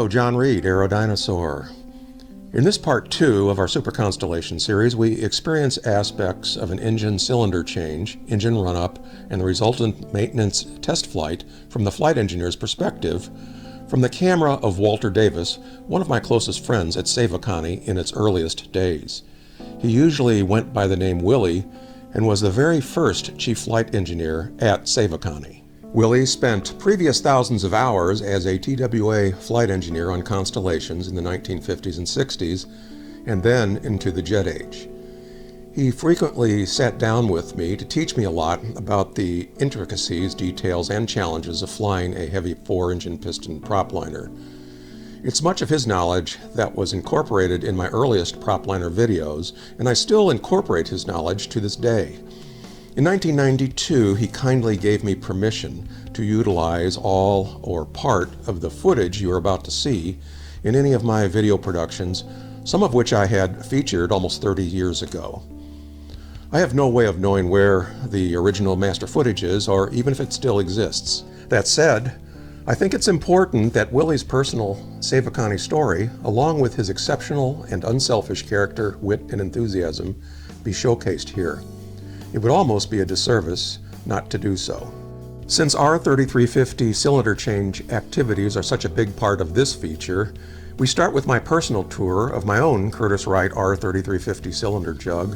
Hello, John Reed, AeroDinosaur. In this part 2 of our Super Constellation series, we experience aspects of an engine cylinder change, engine run-up, and the resultant maintenance test flight from the flight engineer's perspective, from the camera of Walter Davis, one of my closest friends at Save A Connie in its earliest days. He usually went by the name Willie and was the very first chief flight engineer at Save A Connie. Willie spent previous thousands of hours as a TWA flight engineer on constellations in the 1950s and 60s, and then into the jet age. He frequently sat down with me to teach me a lot about the intricacies, details, and challenges of flying a heavy 4-engine piston propliner. It's much of his knowledge that was incorporated in my earliest propliner videos, and I still incorporate his knowledge to this day. In 1992, he kindly gave me permission to utilize all or part of the footage you are about to see in any of my video productions, some of which I had featured almost 30 years ago. I have no way of knowing where the original master footage is, or even if it still exists. That said, I think it's important that Willie's personal Save A Connie story, along with his exceptional and unselfish character, wit, and enthusiasm, be showcased here. It would almost be a disservice not to do so. Since R3350 cylinder change activities are such a big part of this feature, we start with my personal tour of my own Curtiss-Wright R3350 cylinder jug,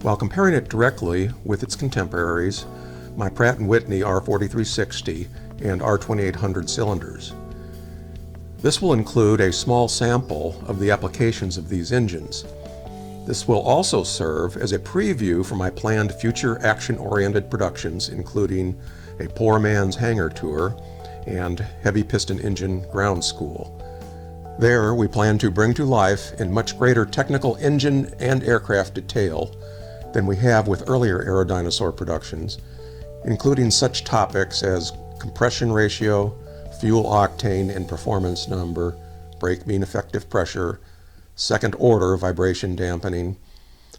while comparing it directly with its contemporaries, my Pratt & Whitney R4360 and R2800 cylinders. This will include a small sample of the applications of these engines. This will also serve as a preview for my planned future action-oriented productions, including a poor man's hangar tour and heavy piston engine ground school. There, we plan to bring to life in much greater technical engine and aircraft detail than we have with earlier AeroDinosaur productions, including such topics as compression ratio, fuel octane and performance number, brake mean effective pressure, second order vibration dampening,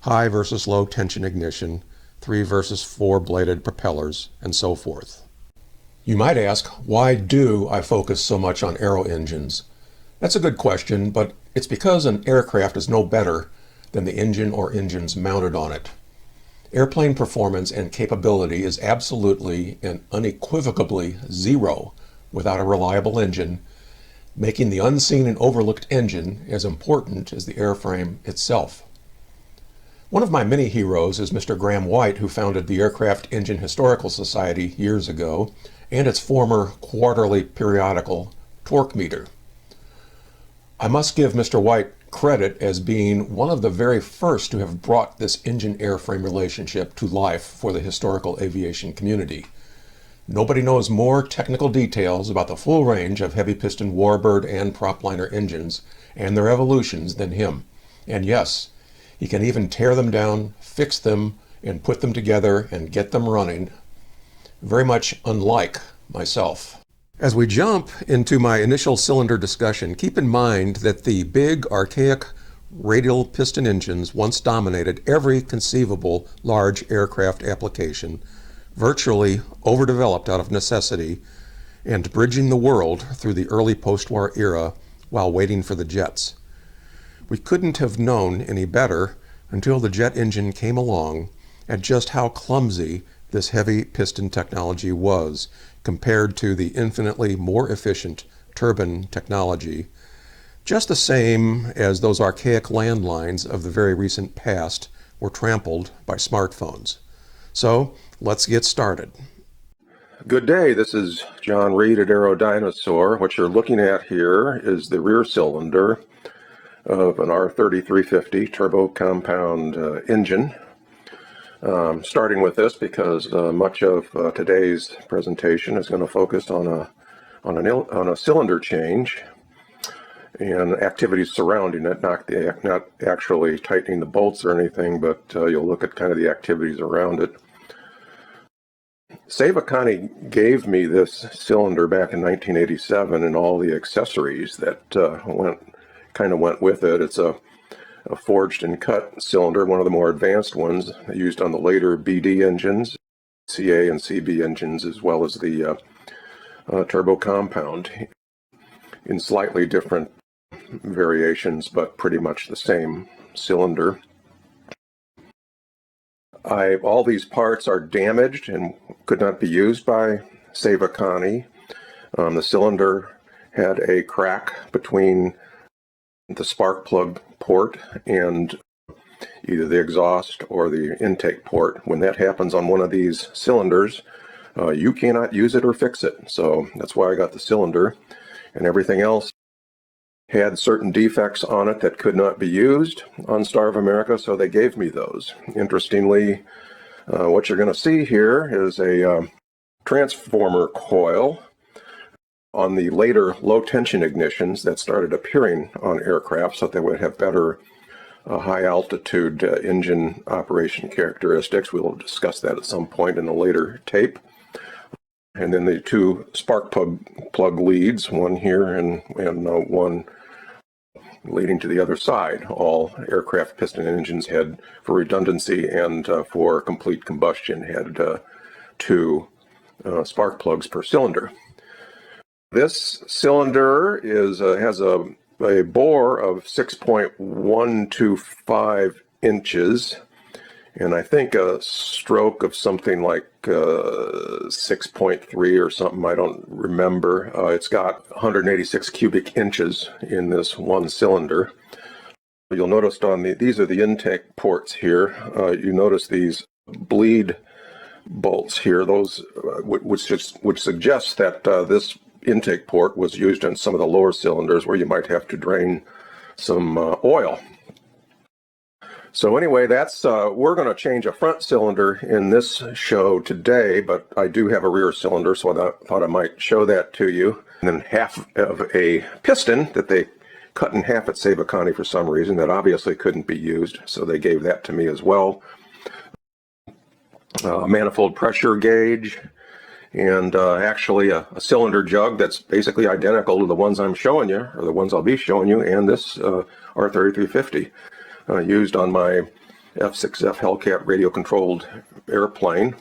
high versus low tension ignition, 3 versus 4 bladed propellers, and so forth. You might ask, why do I focus so much on aero engines? That's a good question, but it's because an aircraft is no better than the engine or engines mounted on it. Airplane performance and capability is absolutely and unequivocally zero without a reliable engine, making the unseen and overlooked engine as important as the airframe itself. One of my many heroes is Mr. Graham White, who founded the Aircraft Engine Historical Society years ago, and its former quarterly periodical Torque Meter. I must give Mr. White credit as being one of the very first to have brought this engine-airframe relationship to life for the historical aviation community. Nobody knows more technical details about the full range of heavy piston warbird and propliner engines and their evolutions than him. And yes, he can even tear them down, fix them, and put them together and get them running, very much unlike myself. As we jump into my initial cylinder discussion, keep in mind that the big, archaic radial piston engines once dominated every conceivable large aircraft application, virtually overdeveloped out of necessity, and bridging the world through the early post-war era while waiting for the jets. We couldn't have known any better until the jet engine came along at just how clumsy this heavy piston technology was compared to the infinitely more efficient turbine technology, just the same as those archaic landlines of the very recent past were trampled by smartphones. So, let's get started. Good day, this is John Reed at AeroDinosaur. What you're looking at here is the rear cylinder of an R3350 turbo compound engine. Starting with this because much of today's presentation is going to focus on a cylinder change and activities surrounding it, not actually tightening the bolts or anything, but you'll look at kind of the activities around it. Save A Connie gave me this cylinder back in 1987 and all the accessories that went with it. It's a forged and cut cylinder, one of the more advanced ones used on the later BD engines, CA and CB engines, as well as the turbo compound. in slightly different variations, but pretty much the same cylinder. All these parts are damaged and could not be used by Save A Connie. The cylinder had a crack between the spark plug port and either the exhaust or the intake port. When that happens on one of these cylinders, you cannot use it or fix it. So that's why I got the cylinder, and everything else had certain defects on it that could not be used on Star of America, so they gave me those. Interestingly, what you're going to see here is a transformer coil on the later low-tension ignitions that started appearing on aircraft so that they would have better high-altitude engine operation characteristics. We'll discuss that at some point in a later tape. And then the two spark plug leads, one here and one leading to the other side. All aircraft piston engines had, for redundancy and for complete combustion, had two spark plugs per cylinder. This cylinder has a bore of 6.125 inches, and I think a stroke of something like 6.3 or something, I don't remember. It's got 186 cubic inches in this one cylinder. You'll notice these are the intake ports here. You notice these bleed bolts here, those which suggests that this intake port was used in some of the lower cylinders where you might have to drain some oil. So anyway, that's we're going to change a front cylinder in this show today, but I do have a rear cylinder, so I thought I might show that to you. And then half of a piston that they cut in half at Save A Connie for some reason that obviously couldn't be used, so they gave that to me as well. A manifold pressure gauge, and actually a cylinder jug that's basically identical to the ones I'm showing you, or the ones I'll be showing you, and this R3350 used on my F6F Hellcat radio-controlled airplane.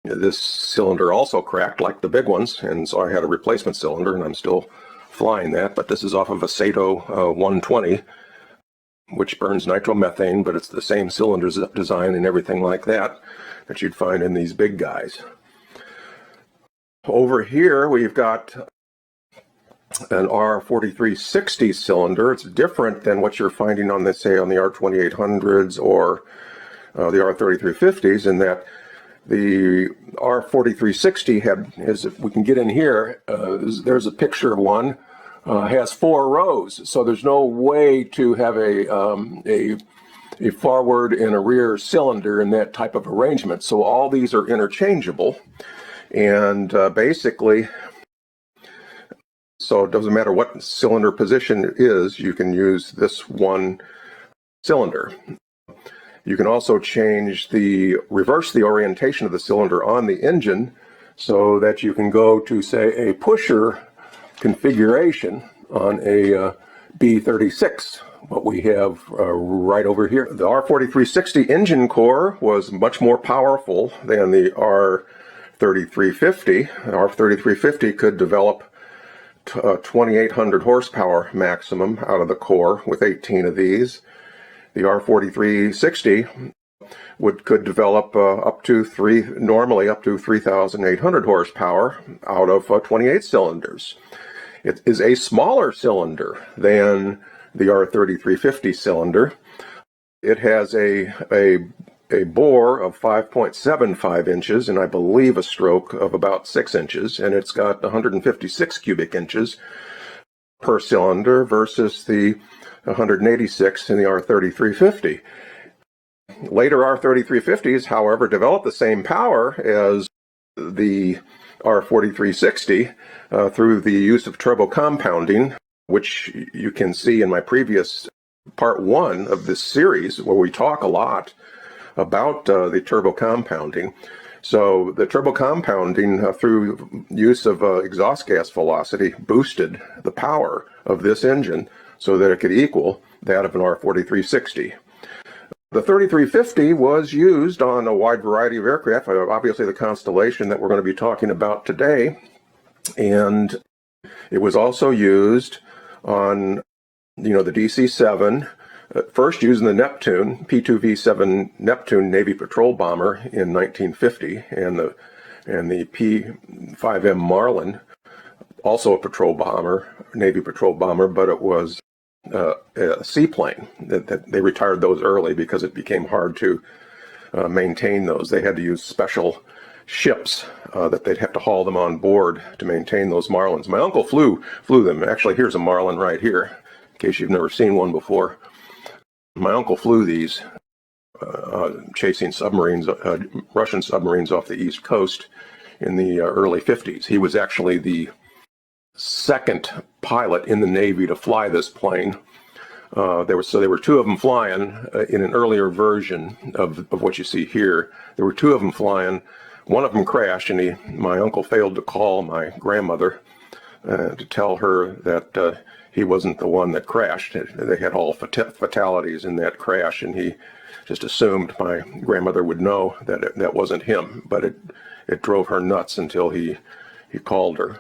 This cylinder also cracked like the big ones, and so I had a replacement cylinder, and I'm still flying that, but this is off of a Sato 120, which burns nitromethane, but it's the same cylinder design and everything like that that you'd find in these big guys. Over here we've got an R4360 cylinder. It's different than what you're finding on, say, on the R2800s or the R3350s, in that the R4360 as we can get in here, there's a picture of one, has 4 rows, so there's no way to have a forward and a rear cylinder in that type of arrangement. So all these are interchangeable, and basically, so it doesn't matter what cylinder position it is, you can use this one cylinder. You can also reverse the orientation of the cylinder on the engine so that you can go to, say, a pusher configuration on a B36, what we have right over here. The R4360 engine core was much more powerful than the R3350. The R3350 could develop 2,800 horsepower maximum out of the core with 18 of these. The R4360 could develop normally up to 3,800 horsepower out of 28 cylinders. It is a smaller cylinder than the R3350 cylinder. It has a bore of 5.75 inches and I believe a stroke of about 6 inches, and it's got 156 cubic inches per cylinder versus the 186 in the R3350. Later R3350s, however, developed the same power as the R4360 through the use of turbo compounding, which you can see in my previous part 1 of this series, where we talk a lot about the turbo compounding. So the turbo compounding through use of exhaust gas velocity boosted the power of this engine so that it could equal that of an R4360. The 3350 was used on a wide variety of aircraft, obviously the Constellation that we're going to be talking about today, and It was also used on, the DC-7, first used in the Neptune, P-2V-7 Neptune Navy patrol bomber in 1950, and the P-5M Marlin, also a patrol bomber, Navy patrol bomber, but it was a seaplane. That they retired those early because it became hard to maintain those. They had to use special ships that they'd have to haul them on board to maintain those Marlins. My uncle flew them. Actually, here's a Marlin right here, in case you've never seen one before. My uncle flew these, chasing submarines, Russian submarines off the East Coast in the early 50s. He was actually the second pilot in the Navy to fly this plane. There were two of them flying in an earlier version of what you see here. There were two of them flying. One of them crashed, and my uncle failed to call my grandmother to tell her that he wasn't the one that crashed. They had all fatalities in that crash, and he just assumed my grandmother would know that that wasn't him. But it drove her nuts until he called her.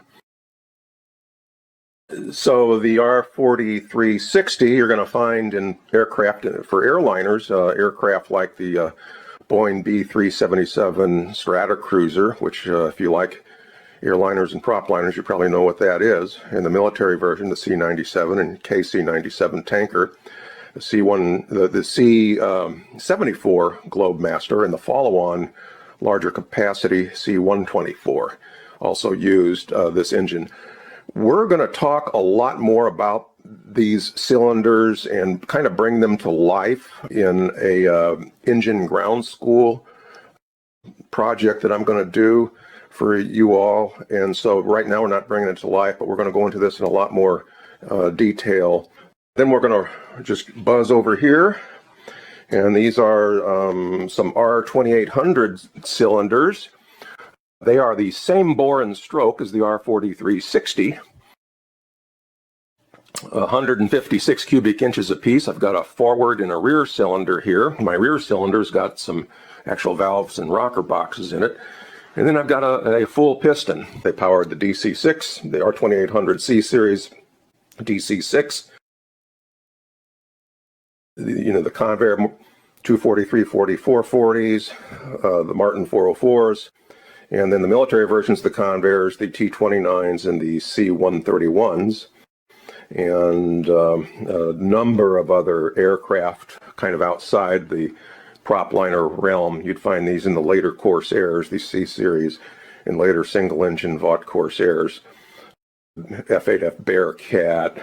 So the R-4360 you're going to find in aircraft for airliners, aircraft like the Boeing B-377 Stratocruiser, which if you like airliners and propliners, you probably know what that is. In the military version, the C-97 and KC-97 tanker, the C-74 Globemaster, and the follow-on larger capacity C-124 also used this engine. We're going to talk a lot more about these cylinders and kind of bring them to life in a engine ground school project that I'm going to do for you all. And so right now we're not bringing it to life, but we're going to go into this in a lot more detail. Then we're going to just buzz over here. And these are some R2800 cylinders. They are the same bore and stroke as the R-4360, 156 cubic inches apiece. I've got a forward and a rear cylinder here. My rear cylinder's got some actual valves and rocker boxes in it. And then I've got a full piston. They powered the DC-6, the R2800 C series DC-6, the Convair 243, 44, 40s, the Martin 404s. And then the military versions, the Convairs, the T-29s, and the C-131s, and a number of other aircraft kind of outside the propliner realm. You'd find these in the later Corsairs, the C-Series, and later single-engine Vought Corsairs, F-8F Bearcat,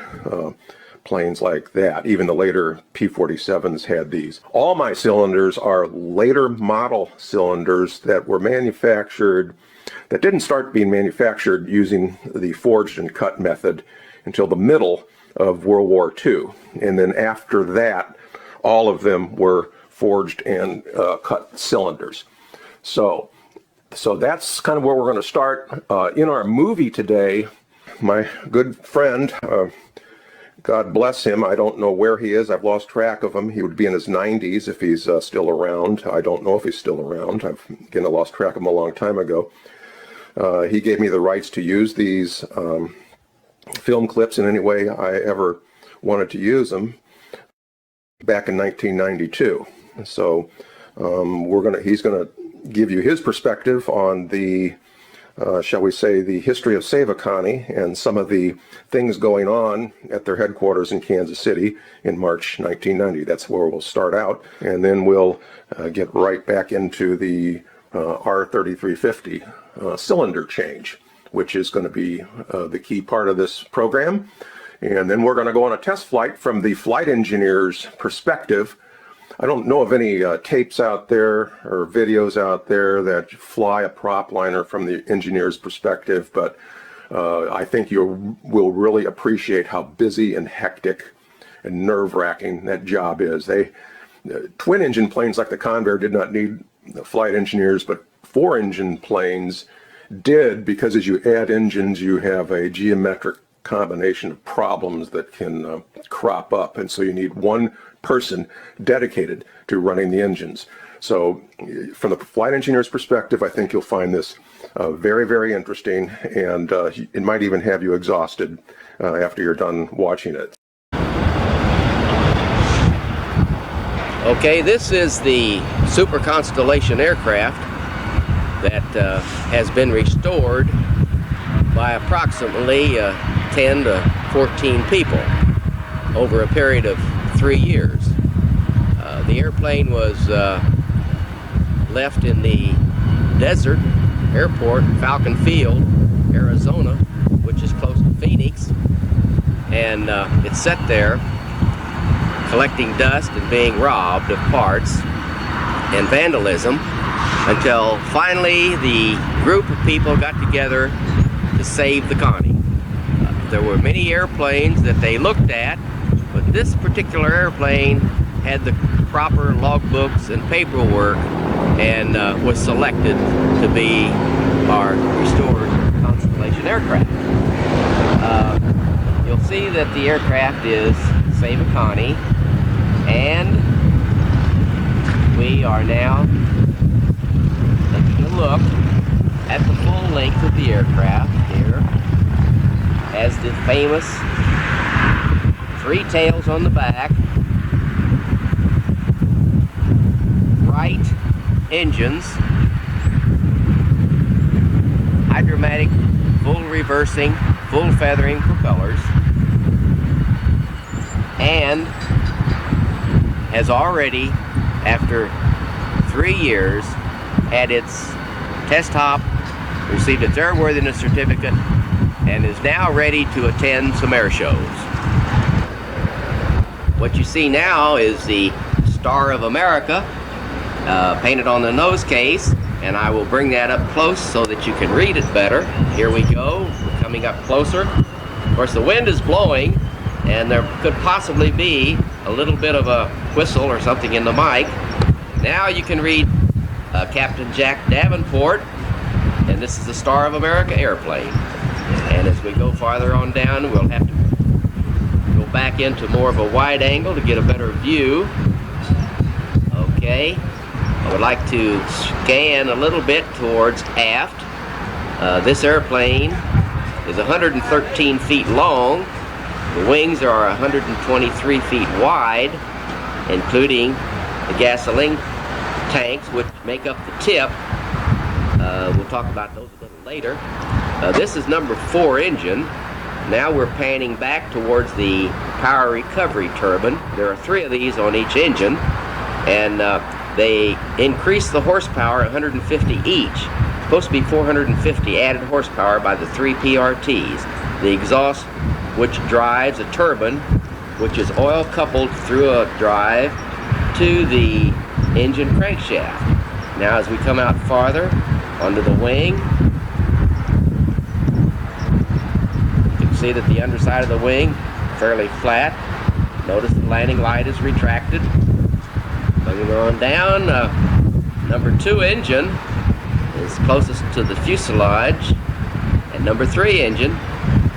planes like that. Even the later P-47s had these. All my cylinders are later model cylinders that were manufactured, that didn't start being manufactured using the forged and cut method until the middle of World War II. And then after that, all of them were forged and cut cylinders. So that's kind of where we're going to start. In our movie today, my good friend, God bless him. I don't know where he is. I've lost track of him. He would be in his 90s if he's still around. I don't know if he's still around. I've lost track of him a long time ago. He gave me the rights to use these film clips in any way I ever wanted to use them back in 1992. So he's going to give you his perspective on the shall we say, the history of Save A Connie and some of the things going on at their headquarters in Kansas City in March 1990. That's where we'll start out, and then we'll get right back into the R3350 cylinder change, which is going to be the key part of this program. And then we're going to go on a test flight from the flight engineer's perspective. I don't know of any tapes out there or videos out there that fly a propliner from the engineer's perspective, but I think you will really appreciate how busy and hectic and nerve-wracking that job is. Twin-engine planes like the Convair did not need flight engineers, but four-engine planes did, because as you add engines, you have a geometric combination of problems that can crop up, and so you need one person dedicated to running the engines. So from the flight engineer's perspective, I think you'll find this Very, very interesting, and it might even have you exhausted after you're done watching it. Okay, this is the Super Constellation aircraft that has been restored by approximately 10 to 14 people over a period of 3 years. The airplane was left in the desert airport, Falcon Field, Arizona, which is close to Phoenix, and it sat there collecting dust and being robbed of parts and vandalism until finally the group of people got together to save the Connie. There were many airplanes that they looked at, but this particular airplane had the proper logbooks and paperwork and was selected to be our restored Constellation aircraft. You'll see that the aircraft is Save A Connie, and we are now taking a look at the full length of the aircraft here as the famous 3 tails on the back, right engines, hydromatic, full reversing, full feathering propellers, and has already, after 3 years, had its test hop, received its airworthiness certificate, and is now ready to attend some air shows. What you see now is the Star of America painted on the nose case, and I will bring that up close so that you can read it better. Here we go, we're coming up closer. Of course, the wind is blowing, and there could possibly be a little bit of a whistle or something in the mic. Now you can read Captain Jack Davenport, and this is the Star of America airplane. And as we go farther on down, we'll have to go back into more of a wide angle to get a better view. Okay, I would like to scan a little bit towards aft. This airplane is 113 feet long. The wings are 123 feet wide, including the gasoline tanks, which make up the tip. We'll talk about those a little later. This is number 4 engine. Now we're panning back towards the power recovery turbine. There are 3 of these on each engine, and they increase the horsepower 150 each. It's supposed to be 450 added horsepower by the 3 PRTs. The exhaust, which drives a turbine, which is oil coupled through a drive to the engine crankshaft. Now as we come out farther onto the wing, you can see that the underside of the wing fairly flat. Notice the landing light is retracted. Moving on down, number 2 engine is closest to the fuselage, and number 3 engine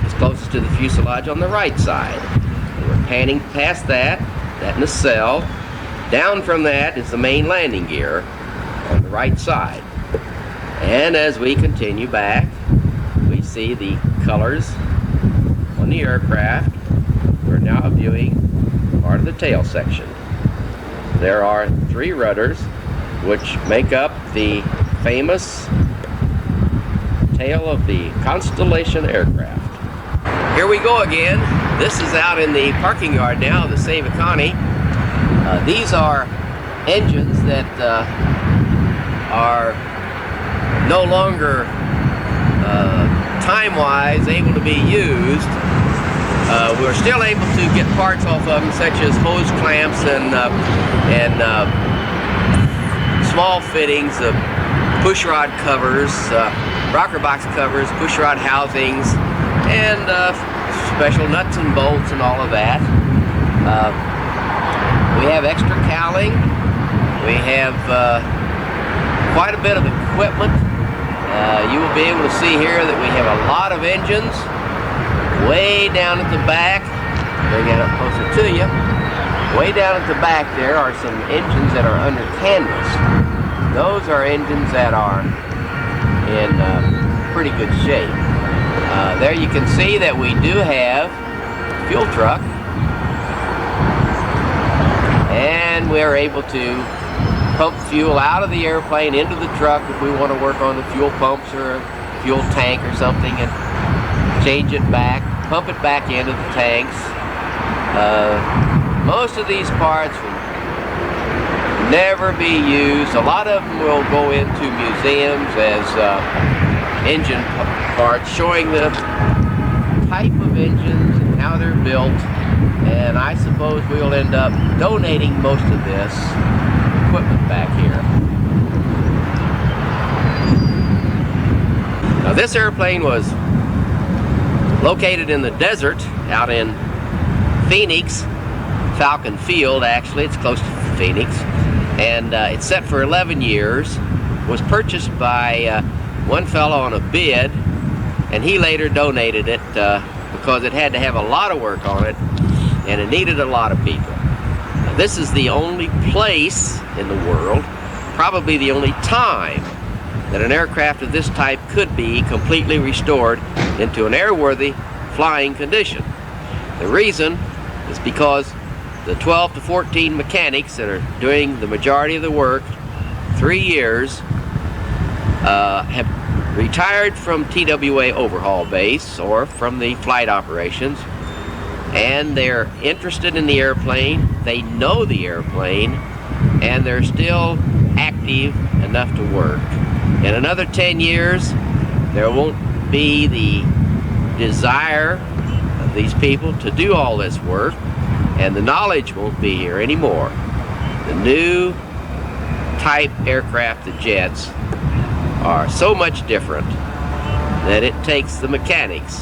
is closest to the fuselage on the right side. And we're panning past that nacelle. Down from that is the main landing gear on the right side. And as we continue back, we see the colors on the aircraft. We're now viewing part of the tail section. There are 3 rudders which make up the famous tail of the Constellation aircraft. Here we go again. This is out in the parking yard now of the Save A Connie. These are engines that are no longer time-wise able to be used. We're still able to get parts off of them, such as hose clamps and small fittings, push rod covers, rocker box covers, push rod housings, and special nuts and bolts and all of that. We have extra cowling. We have quite a bit of equipment. You will be able to see here that we have a lot of engines. Way down at the back, bring that up closer to you. Way down at the back there are some engines that are under canvas. Those are engines that are in pretty good shape. There you can see that we do have a fuel truck, and we're able to pump fuel out of the airplane into the truck if we want to work on the fuel pumps or a fuel tank or something, and change it back, pump it back into the tanks. Most of these parts will never be used. A lot of them will go into museums as engine parts, showing the type of engines and how they're built, and I suppose we'll end up donating most of this equipment back here. Now this airplane was located in the desert out in Phoenix, Falcon Field actually, it's close to Phoenix, and it's set for 11 years, was purchased by one fellow on a bid, and he later donated it because it had to have a lot of work on it and it needed a lot of people. Now, this is the only place in the world, probably the only time, that an aircraft of this type could be completely restored into an airworthy flying condition. The reason is because the 12 to 14 mechanics that are doing the majority of the work, 3 years, have retired from TWA overhaul base or from the flight operations, and they're interested in the airplane, they know the airplane, and they're still active enough to work. In another 10 years, there won't be the desire of these people to do all this work, and the knowledge won't be here anymore. The new type aircraft, the jets, are so much different that it takes the mechanics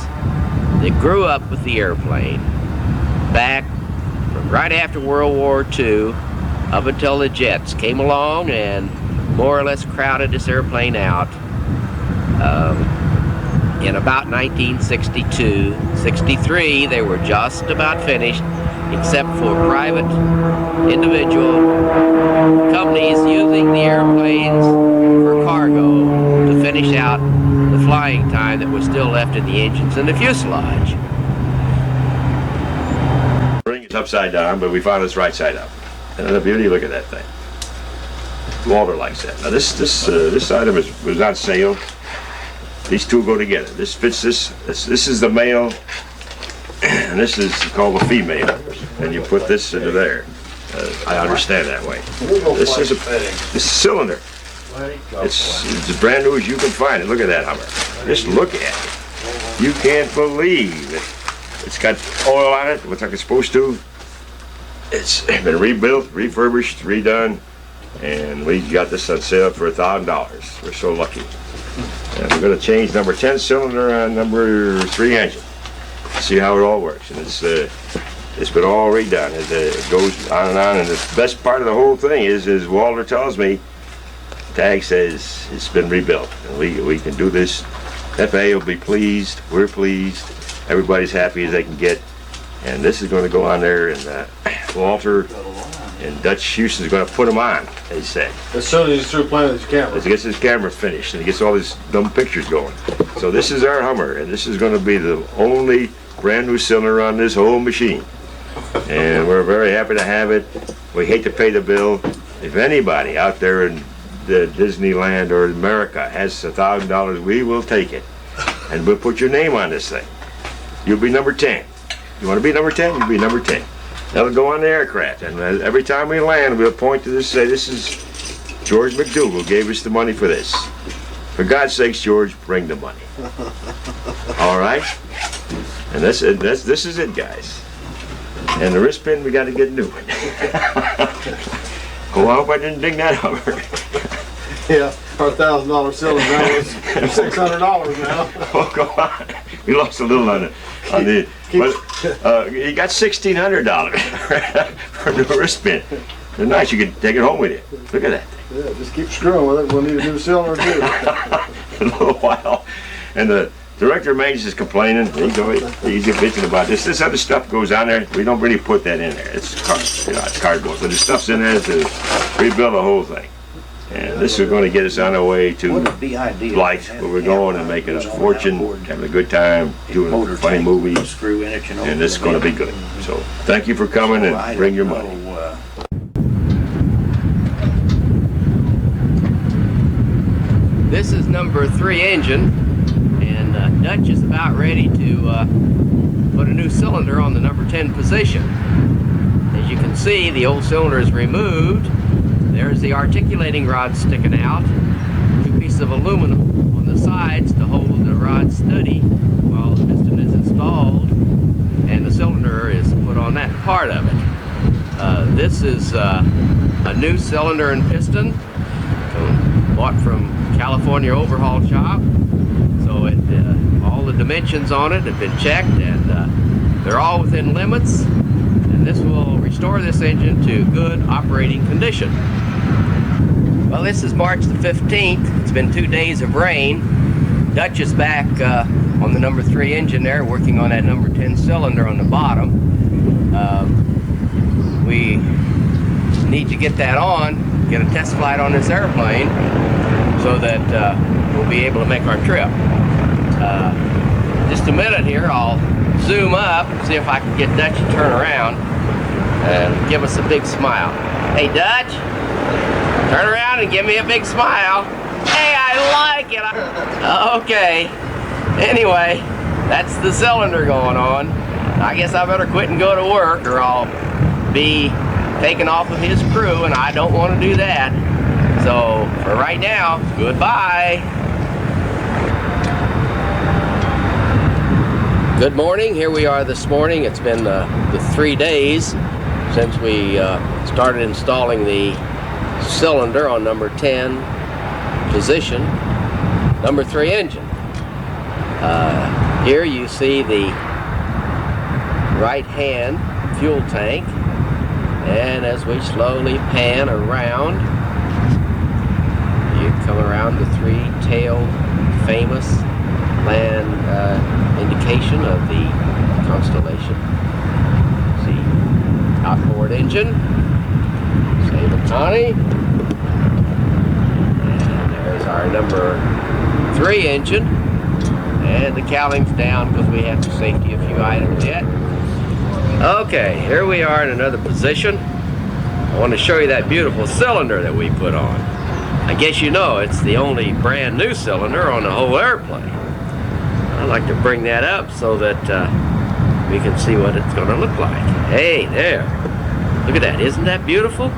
that grew up with the airplane back from right after World War II up until the jets came along and more or less crowded this airplane out in about 1962, 63. They were just about finished, except for private individual companies using the airplanes for cargo to finish out the flying time that was still left in the engines and the fuselage. Ring is upside down, but we found it's right side up. And the beauty, look at that thing. Walter likes that. Now this item was on sale. These two go together. This fits this. This is the male, and this is called the female. And you put this into there. I understand that way. This is a cylinder. It's as brand new as you can find it. Look at that Hummer. Just look at it. You can't believe it. It's got oil on it, what's like it's supposed to. It's been rebuilt, refurbished, redone, and we got this on sale for $1,000. We're so lucky. And we're going to change number 10 cylinder on number 3 engine. See how it all works. And it's been all redone. It goes on, and the best part of the whole thing is Walter tells me, tag says it's been rebuilt, and we can do this. FAA will be pleased. We're pleased. Everybody's happy as they can get. And this is going to go on there, and Walter and Dutch Houston is going to put them on, they say. As soon as he's through playing with his camera. As he gets his camera finished and he gets all his dumb pictures going. So this is our Hummer, and this is going to be the only brand new cylinder on this whole machine. And we're very happy to have it. We hate to pay the bill. If anybody out there in the Disneyland or America has $1,000, we will take it. And we'll put your name on this thing. You'll be number 10. You want to be number 10? You'll be number 10. That'll go on the aircraft, and every time we land, we'll point to this, say, this is George McDougal gave us the money for this. For God's sakes, George, bring the money. All right? And this is it, guys. And the wrist pin, we got to get a new one. Oh, I hope I didn't ding that over. Yeah, our $1,000 cylinder now is $600 now. Oh, go on. We lost a little on the but you got $1,600 for the wrist pin. They're nice. You can take it home with you. Look at that thing. Yeah, just keep screwing with it. We'll need a new cylinder too. A little while. And the director of maintenance is complaining. He's bitching about this. This other stuff goes on there. We don't really put that in there. It's cardboard. But the stuff's in there to rebuild the whole thing. And this is going to get us on our way to flight, where we're going and making us a fortune, having a good time, doing funny movies, and this is going to be good. So thank you for coming, and bring your money. This is number 3 engine, and Dutch is about ready to put a new cylinder on the number 10 position. As you can see, the old cylinder is removed. There's the articulating rod sticking out, 2 pieces of aluminum on the sides to hold the rod steady while the piston is installed, and the cylinder is put on that part of it. This is a new cylinder and piston bought from California Overhaul Shop. So all the dimensions on it have been checked, and they're all within limits, and this will restore this engine to good operating condition. Well, this is March the 15th. It's been 2 days of rain. Dutch is back on the number 3 engine there, working on that number 10 cylinder on the bottom. We need to get that on, get a test flight on this airplane, so that we'll be able to make our trip. Just a minute here, I'll zoom up, see if I can get Dutch to turn around and give us a big smile. Hey, Dutch, turn around and give me a big smile. Hey, I like it. Okay. Anyway, that's the cylinder going on. I guess I better quit and go to work, or I'll be taken off of his crew, and I don't want to do that. So, for right now, goodbye. Good morning. Here we are this morning. It's been the 3 days since we started installing the cylinder on number 10 position, number 3 engine. Here you see the right hand fuel tank, and as we slowly pan around, you come around the 3-tailed famous land indication of the Constellation. See, outboard engine, Save A Connie, and there's our number 3 engine, and the cowling's down because we have to safety a few items yet. Okay, here we are in another position. I want to show you that beautiful cylinder that we put on. I guess you know it's the only brand new cylinder on the whole airplane. I'd like to bring that up so that we can see what it's going to look like. Hey, there. Look at that. Isn't that beautiful?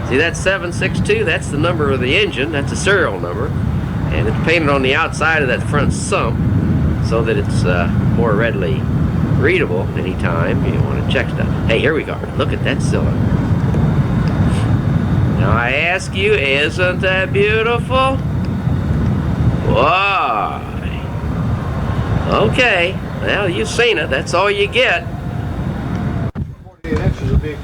See that 762? That's the number of the engine. That's a serial number. And it's painted on the outside of that front sump so that it's more readily readable anytime you want to check stuff. Hey, here we go. Look at that cylinder. Now I ask you, isn't that beautiful? Why? Okay, well, you've seen it. That's all you get. 48 inches would be.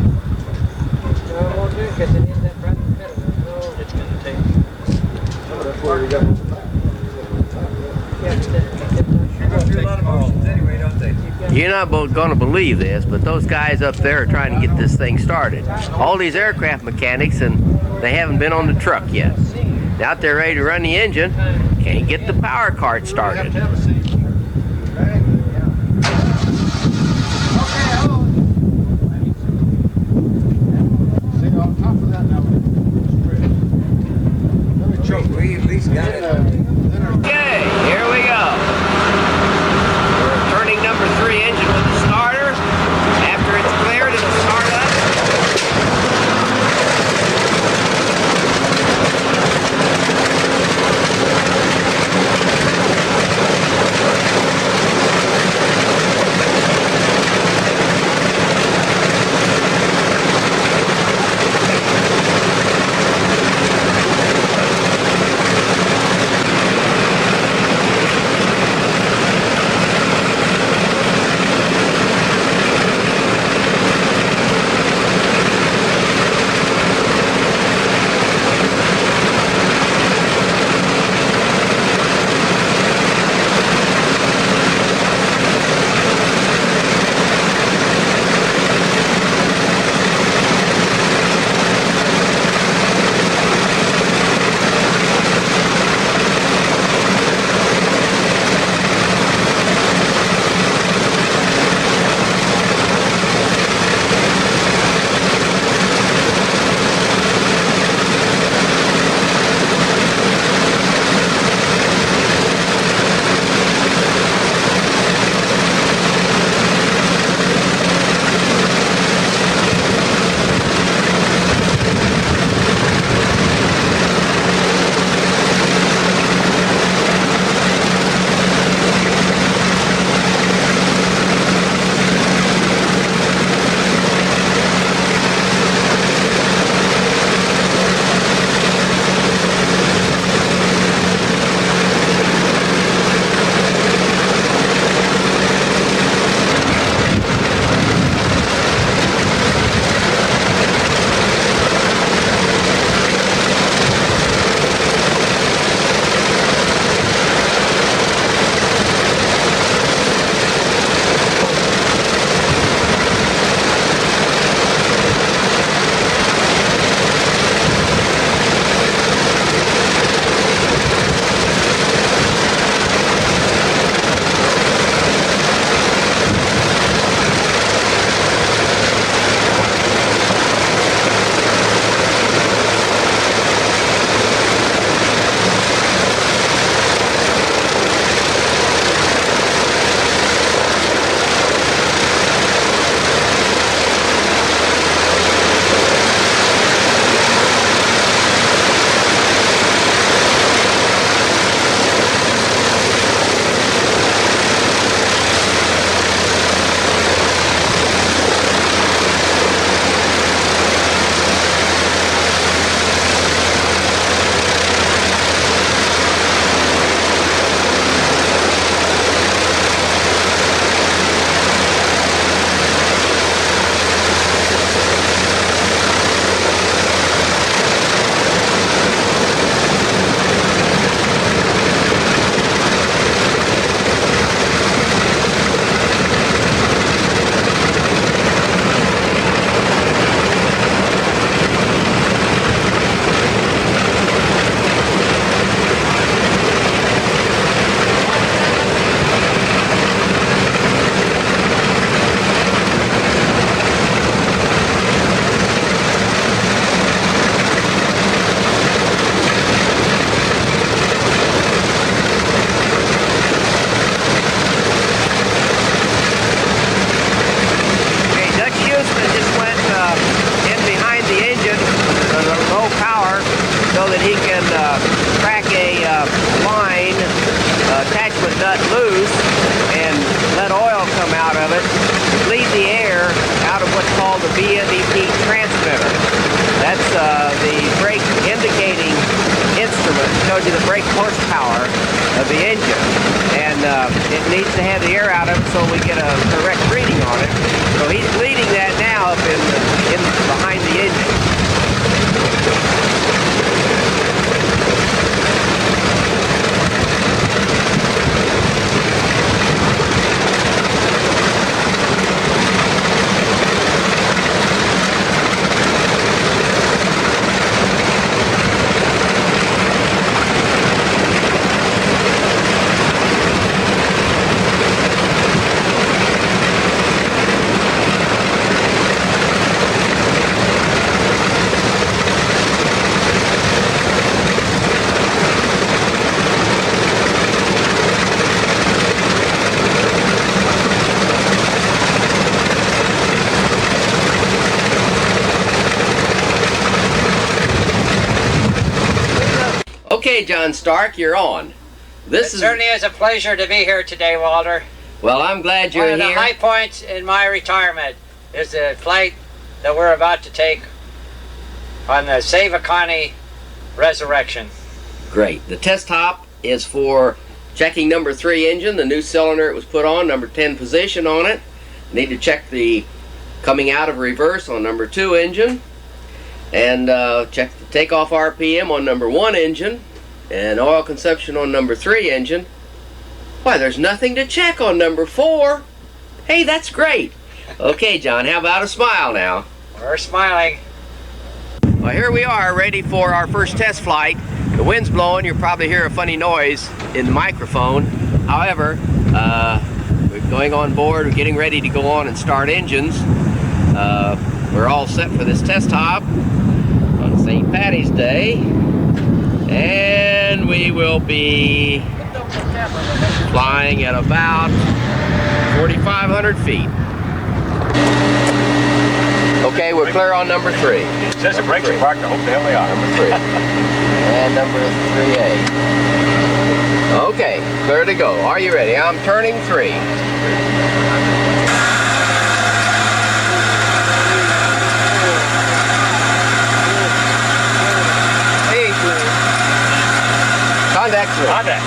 That's where you got. You're not going to believe this, but those guys up there are trying to get this thing started. All these aircraft mechanics, and they haven't been on the truck yet. They're out there ready to run the engine, can't get the power cart started. Okay, here we go. We're turning number 3 engine with the starter. After it's cleared, it'll start up. nut loose and let oil come out of it, bleed the air out of what's called the BMEP transmitter. That's the brake indicating instrument. It shows you the brake horsepower of the engine. And it needs to have the air out of it so we get a correct reading on it. So he's bleeding that now up in behind the engine. Okay, John Stark, you're on. It certainly is a pleasure to be here today, Walter. Well, I'm glad you're here. One of the high points in my retirement is the flight that we're about to take on the Save A Connie resurrection. Great. The test hop is for checking number 3 engine, the new cylinder it was put on, number 10 position on it. Need to check the coming out of reverse on number 2 engine, and check the takeoff RPM on number 1 engine, and oil consumption on number 3 engine. Why, there's nothing to check on number 4. Hey, that's great. Okay, John, how about a smile now? We're smiling. Well, here we are, ready for our first test flight. The wind's blowing. You'll probably hear a funny noise in the microphone. However, we're going on board. We're getting ready to go on and start engines. We're all set for this test hop on St. Patty's Day. And we will be flying at about 4,500 feet. Okay, we're clear on number 3. It says the brakes are parked. I hope the hell they are. Number 3. And number 3A. Okay, clear to go. Are you ready? I'm turning 3. Contact 3. Contact.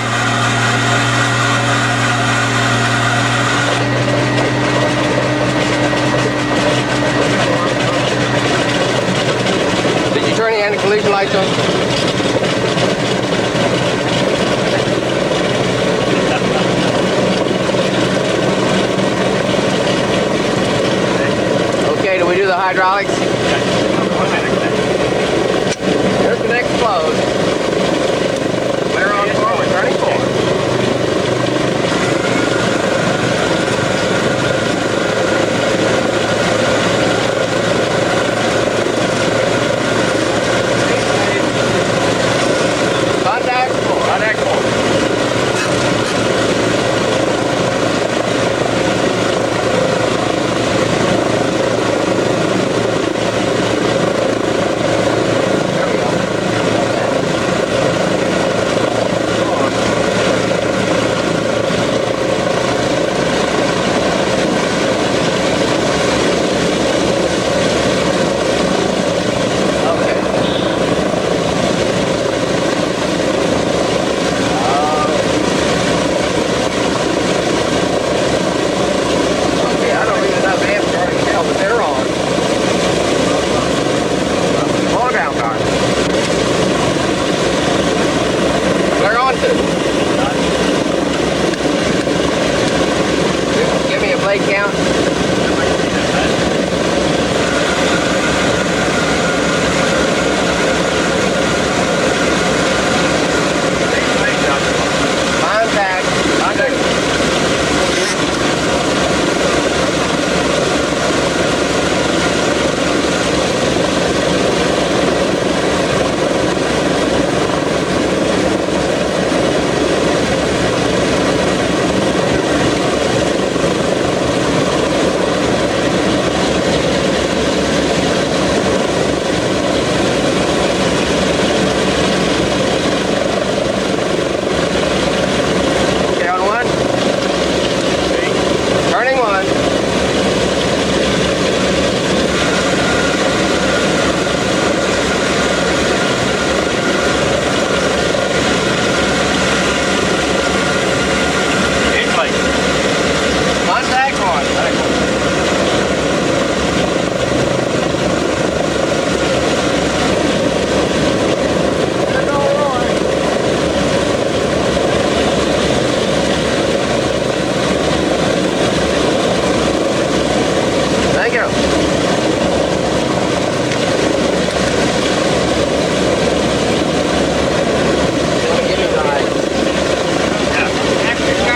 Did you turn the anti-collision lights on? Okay, do we do the hydraulics? There's the next close. Clear on forward, turning forward. Contact 4. Contact 4.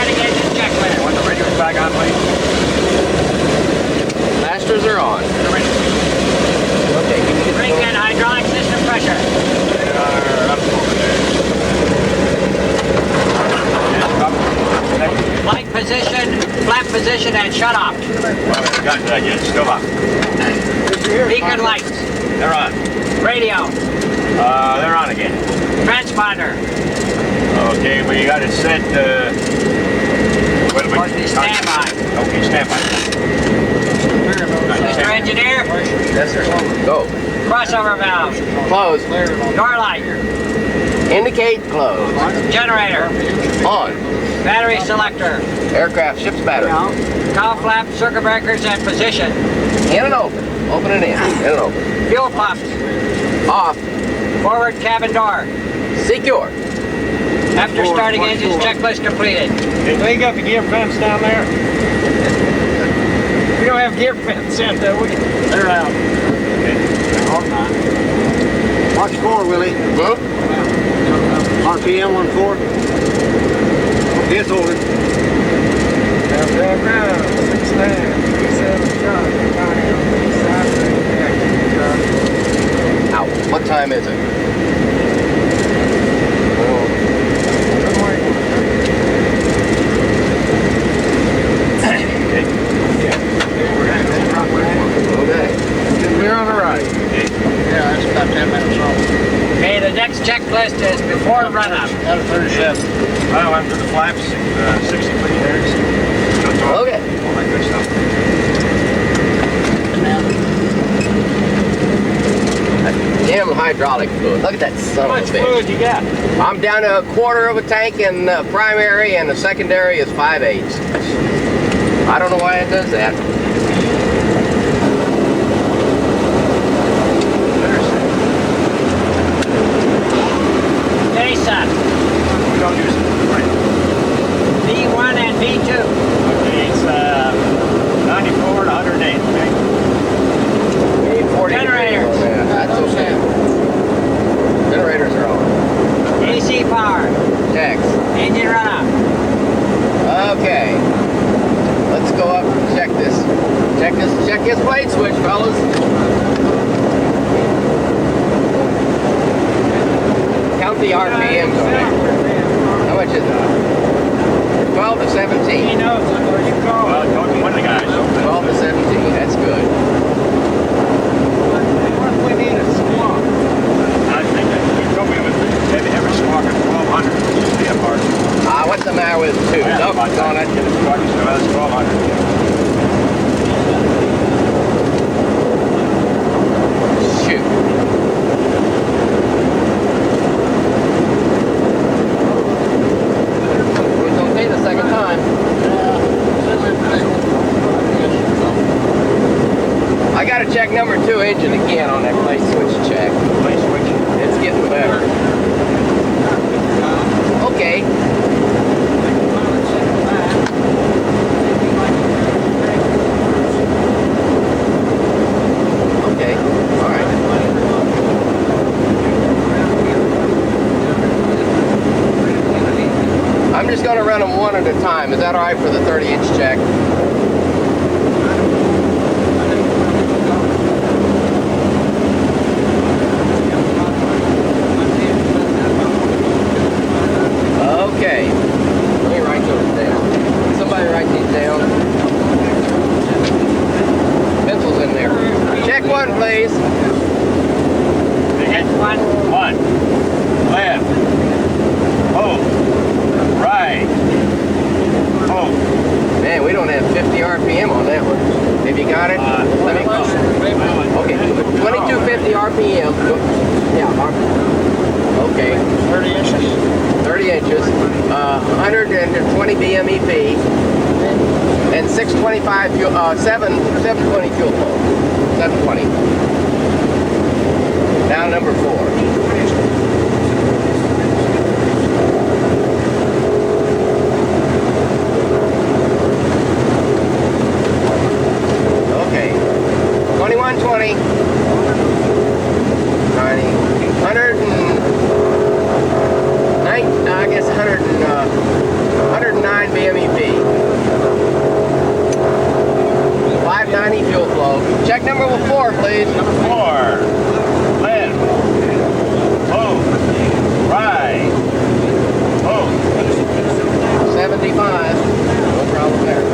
starting engine checklist. Want the radios back on, please? Blasters are on. Okay, can you get Brake and hydraulic system pressure. They are up over there. And up. Flight position, flap position, and shut off. Well, we haven't gotten to that yet. Still up. Beacon lights. They're on. Radio. They're on again. Transponder. Okay, well, you got it set, Standby. Okay, standby. Mr. Engineer. Yes, sir. Go. Crossover valve. Close. Door light. Indicate close. Generator. On. Battery selector. Aircraft ship's battery. Cow flap, circuit breakers, and position. In and open. Open and in. In and open. Fuel pumps. Off. Forward cabin door. Secure. After starting engines checklist completed. They got the gear fence down there? We don't have gear fence in, do we? They're out. Okay. Watch 4, Willie. Huh? RPM 14. It's holding. Out. What time is it? Okay. We're on the right. Yeah, that's about 10 minutes off. Okay, the next checklist is before run-up. Out of 37. Well, after the flaps, 60 meters. Okay. All that good stuff. Damn hydraulic fluid. Look at that son How of much a bitch. fluid you got? I'm down to a quarter of a tank in the primary, and the secondary is 5/8. I don't know why it does that. Okay, son. We don't use it. Right. B1 and B2. Okay, it's 94 to 108, okay? We need 40 Generators. degrees on that. That's okay. Generators are on. AC power. Checks. Engine run-up. Okay. Let's go up and check this. Check this blade switch, fellas. Count the RPMs on it. How much is it? 12 to 17. Well, talk to one of the guys. 12 to 17. That's good. I think that you told me it was maybe every spark at 1200. Used to be a part. What's the matter with two? Nope, it's on it. Spark, so that's 1200. Shoot. It's okay the second time. I gotta check number 2 engine again on that plate switch check. Plate switch. It's getting better. Okay. Okay, all right. I'm just gonna run them one at a time. Is that all right for the 30-inch check? Okay. Let me write those down. Somebody write these down. Pencils in there. Check 1, please. Hit one. Left. Hold. Right. Hold. Man, we don't have 50 RPM on that one. Have you got it? Let me go. Okay, 2250 RPM. Yeah, okay. 30 inches. 30 inches. 120 BMEP. And 625 fuel, 720 fuel flow. 720. Now number 4. Okay. 2120. 90. 109 BME please. Number 4. Left. Hold. Right. Hold. 75. No problem there.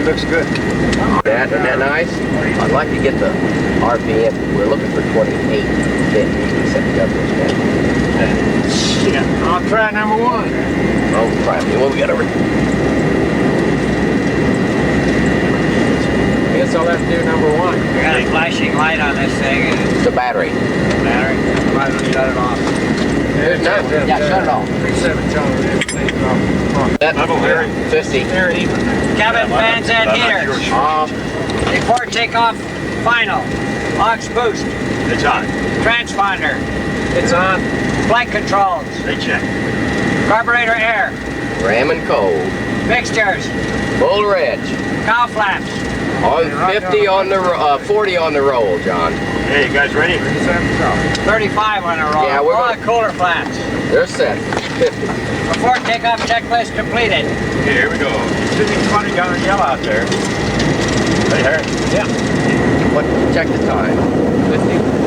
Looks good. Isn't that nice? I'd like to get the RPM. We're looking for 2850. Set the others down. Yeah, I'll try number 1. Oh, crap. What we got over? I guess I'll have to do number 1. We got a flashing light on this thing. The battery. Battery. Might as well shut it off. No. Yeah, shut it off. 37 Level here. 50. Cabin fans and heaters. Off. Before takeoff, final. Aux boost. It's on. Transponder. It's on. Flight controls. They check. Carburetor air. Ram and cold. Fixtures. Full reg. Cow flaps. On 50 on the 40 on the roll, John. Hey, you guys ready? 35 on the roll. Yeah, we're all gonna- the cooler flaps. They're set. 50. Before takeoff checklist completed. Okay, here we go. It's funny down and yell out there. Ready, Harry? Yeah. What? Check the time. 50.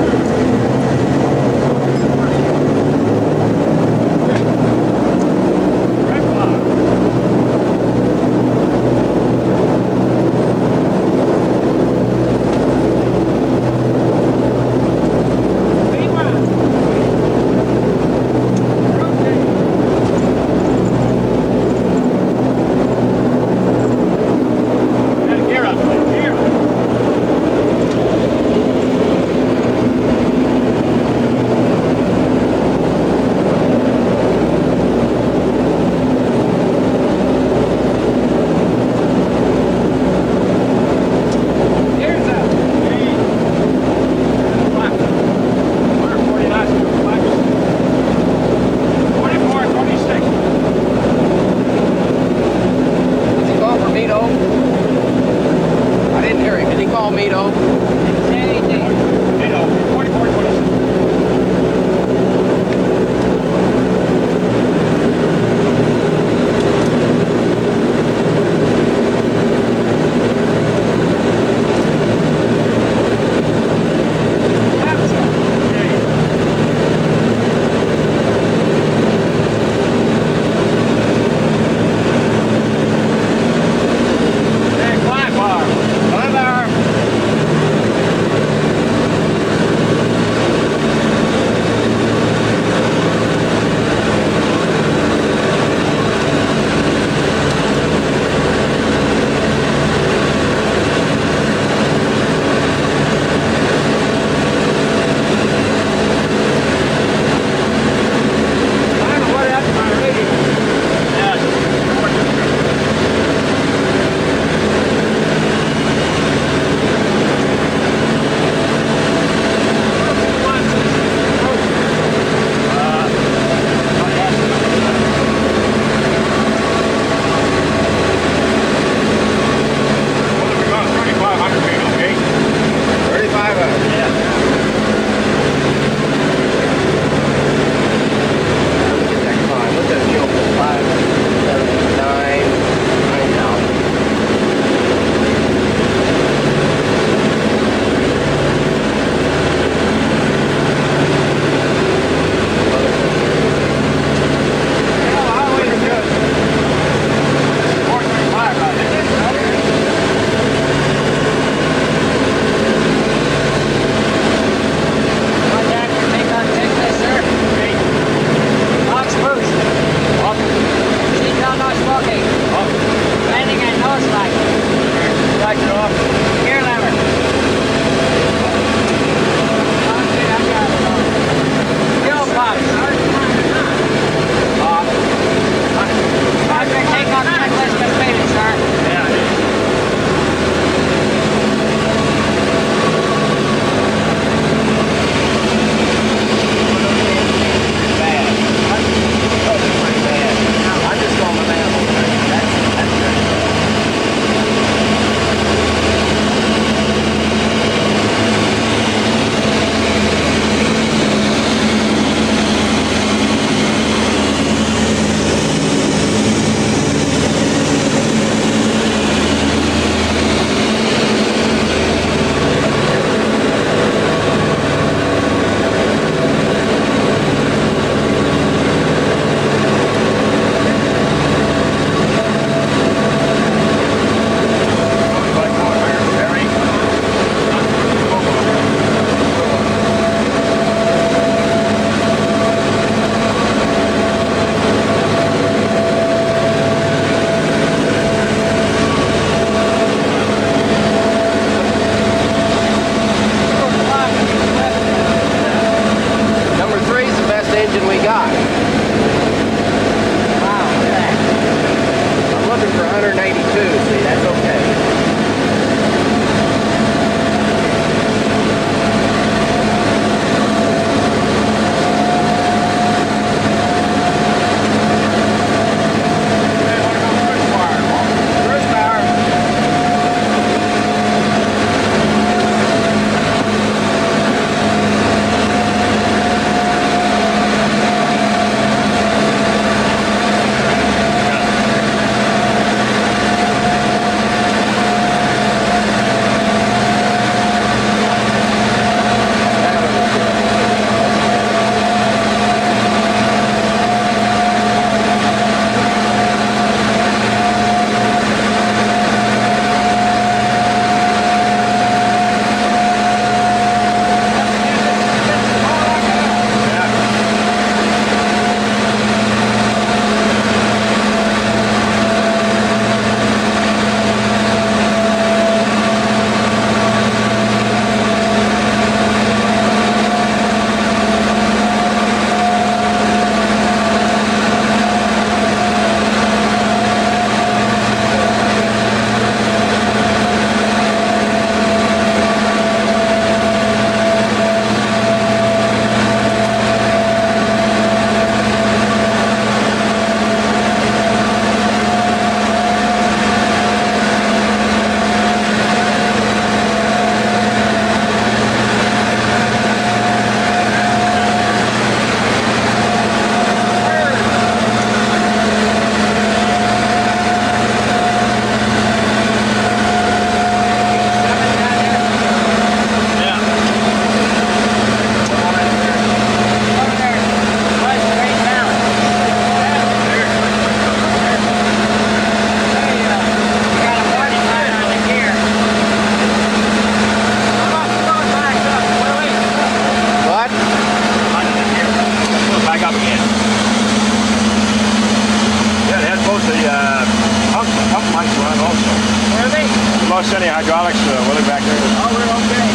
lost any hydraulics, Willie, back there? Oh, we're okay.